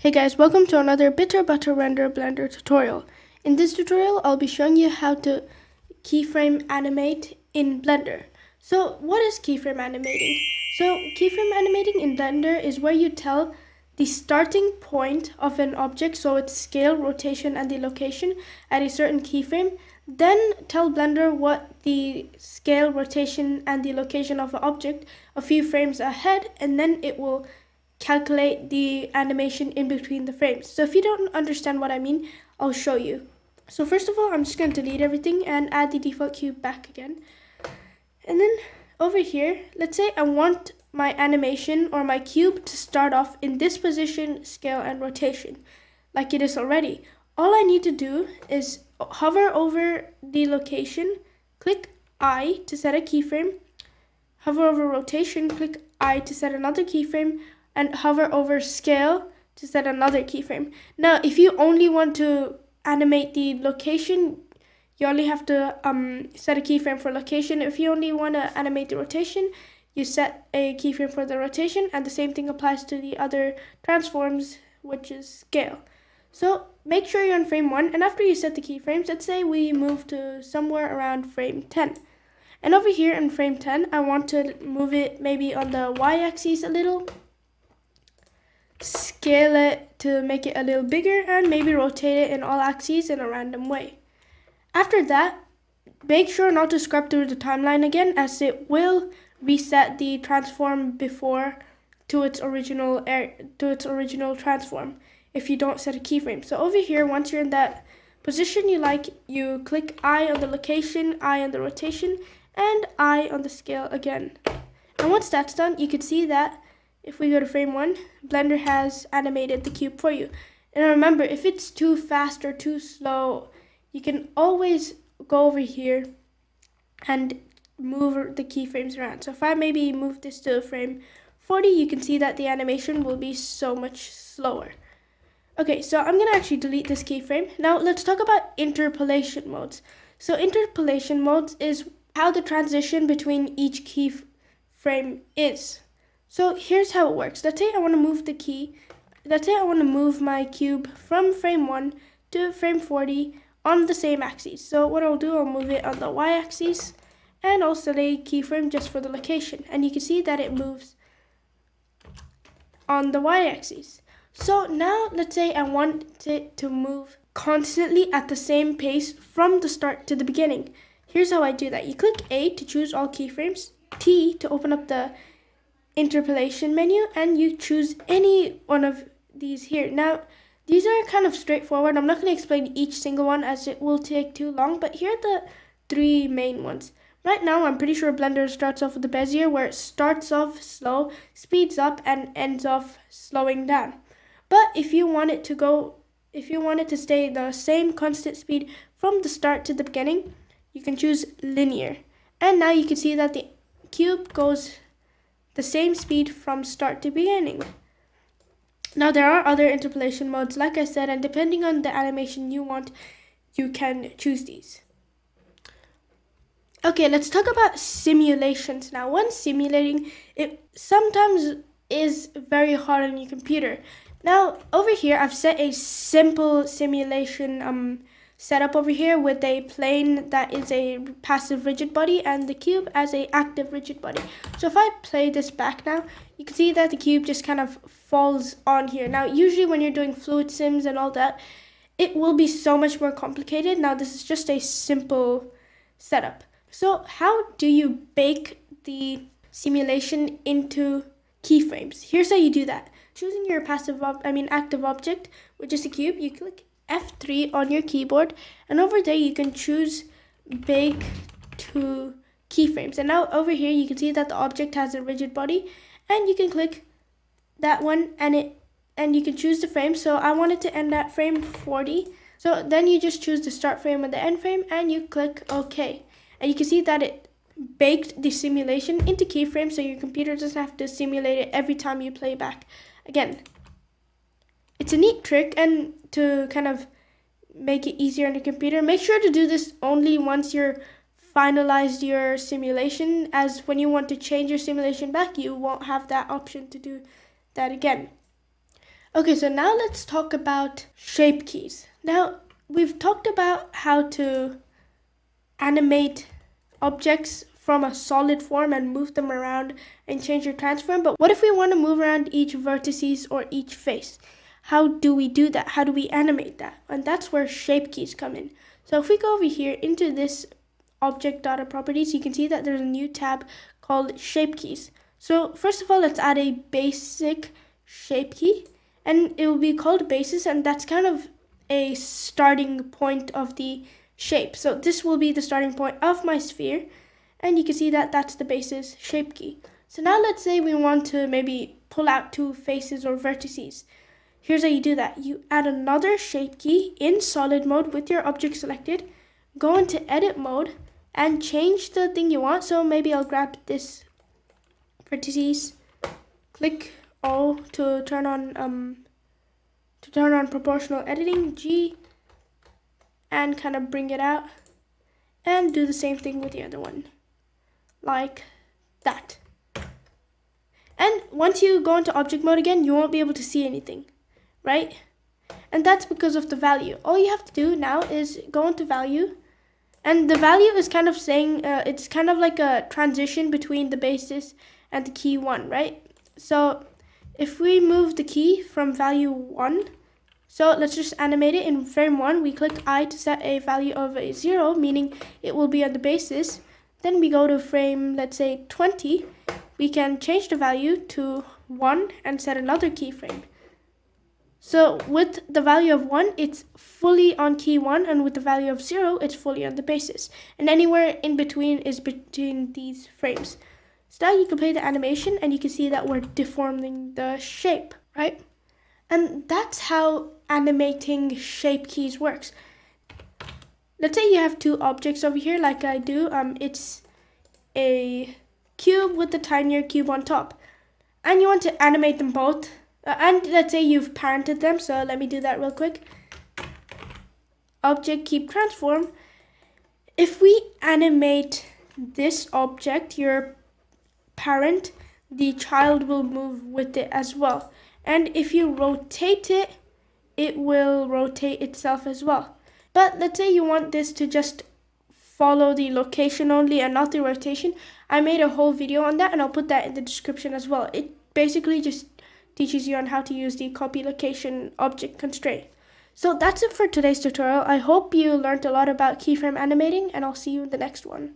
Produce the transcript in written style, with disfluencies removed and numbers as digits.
Hey guys, welcome to another Bitter Butter Render Blender tutorial. In this tutorial, I'll be showing you how to keyframe animate in Blender. So what is keyframe animating? So keyframe animating in Blender is where you tell the starting point of an object, so its scale, rotation, and the location at a certain keyframe. Then tell Blender what the scale, rotation, and the location of an object a few frames ahead, and then it will calculate the animation in between the frames. So if you don't understand what I mean, I'll show you. So first of all, I'm just going to delete everything and add the default cube back again. And then over here, let's say I want my animation or my cube to start off in this position, scale, and rotation, like it is already. All I need to do is hover over the location, click I to set a keyframe, hover over rotation, click I to set another keyframe, and hover over scale to set another keyframe. Now, if you only want to animate the location, you only have to set a keyframe for location. If you only want to animate the rotation, you set a keyframe for the rotation, and the same thing applies to the other transforms, which is scale. So make sure you're on frame 1, and after you set the keyframes, let's say we move to somewhere around frame 10. And over here in frame 10, I want to move it maybe on the y-axis a little, scale it to make it a little bigger, and maybe rotate it in all axes in a random way. After that, make sure not to scrub through the timeline again, as it will reset the transform before to its original transform if you don't set a keyframe. So over here, once you're in that position you like, you click I on the location, I on the rotation, and I on the scale again. And once that's done, you can see that if we go to frame 1, Blender has animated the cube for you. And remember, if it's too fast or too slow, you can always go over here and move the keyframes around. So if I maybe move this to frame 40, you can see that the animation will be so much slower. Okay, so I'm going to actually delete this keyframe. Now let's talk about interpolation modes. So interpolation modes is how the transition between each keyframe is. So here's how it works. Let's say I want to move my cube from frame 1 to frame 40 on the same axis. So what I'll do, I'll move it on the y-axis, and I'll set a keyframe just for the location. And you can see that it moves on the y-axis. So now let's say I want it to move constantly at the same pace from the start to the beginning. Here's how I do that. You click A to choose all keyframes, T to open up the interpolation menu, and you choose any one of these here. Now these are kind of straightforward. I'm not going to explain each single one as it will take too long, but here are the 3 main ones. Right now I'm pretty sure Blender starts off with the Bezier, where it starts off slow, speeds up, and ends off slowing down. But if you want it to stay the same constant speed from the start to the beginning, you can choose linear. And now you can see that the cube goes the same speed from start to beginning. Now there are other interpolation modes, like I said, and depending on the animation you want, you can choose these. Okay, let's talk about simulations now. When simulating, it sometimes is very hard on your computer. Now over here, I've set a simple simulation setup over here with a plane that is a passive rigid body and the cube as a active rigid body. So if I play this back now, you can see that the cube just kind of falls on here. Now usually when you're doing fluid sims and all that, it will be so much more complicated. Now this is just a simple setup. So how do you bake the simulation into keyframes? Here's how you do that. Choosing your active object, which is the cube, you click F3 on your keyboard, and over there you can choose bake to keyframes. And now over here you can see that the object has a rigid body, and you can click that one and you can choose the frame. So I want it to end at frame 40. So then you just choose the start frame and the end frame, and you click OK. And you can see that it baked the simulation into keyframes, so your computer doesn't have to simulate it every time you play back again. It's a neat trick, and to kind of make it easier on your computer, make sure to do this only once you're finalized your simulation, as when you want to change your simulation back, you won't have that option to do that again. Okay, so now let's talk about shape keys. Now, we've talked about how to animate objects from a solid form and move them around and change their transform. But what if we want to move around each vertices or each face? How do we do that? How do we animate that? And that's where shape keys come in. So if we go over here into this object data properties, you can see that there's a new tab called shape keys. So first of all, let's add a basic shape key, and it will be called basis, and that's kind of a starting point of the shape. So this will be the starting point of my sphere, and you can see that that's the basis shape key. So now let's say we want to maybe pull out two faces or vertices. Here's how you do that. You add another shape key in solid mode with your object selected, go into edit mode, and change the thing you want. So maybe I'll grab this vertices, click O to turn on proportional editing, G, and kind of bring it out, and do the same thing with the other one, like that. And once you go into object mode again, you won't be able to see anything, right? And that's because of the value. All you have to do now is go into value, and the value is kind of saying, it's kind of like a transition between the basis and the key 1, right? So if we move the key from value 1, so let's just animate it in frame 1. We click I to set a value of a 0, meaning it will be on the basis. Then we go to frame, let's say 20. We can change the value to 1 and set another keyframe. So with the value of 1, it's fully on key 1, and with the value of 0, it's fully on the basis. And anywhere in between is between these frames. So now you can play the animation, and you can see that we're deforming the shape, right? And that's how animating shape keys works. Let's say you have two objects over here, like I do. It's a cube with the tinier cube on top, and you want to animate them both. And let's say you've parented them, so let me do that real quick. Object keep transform. If we animate this object, your parent, the child will move with it as well. And if you rotate it, it will rotate itself as well. But let's say you want this to just follow the location only and not the rotation. I made a whole video on that, and I'll put that in the description as well. It basically just teaches you on how to use the copy location object constraint. So that's it for today's tutorial. I hope you learned a lot about keyframe animating, and I'll see you in the next one.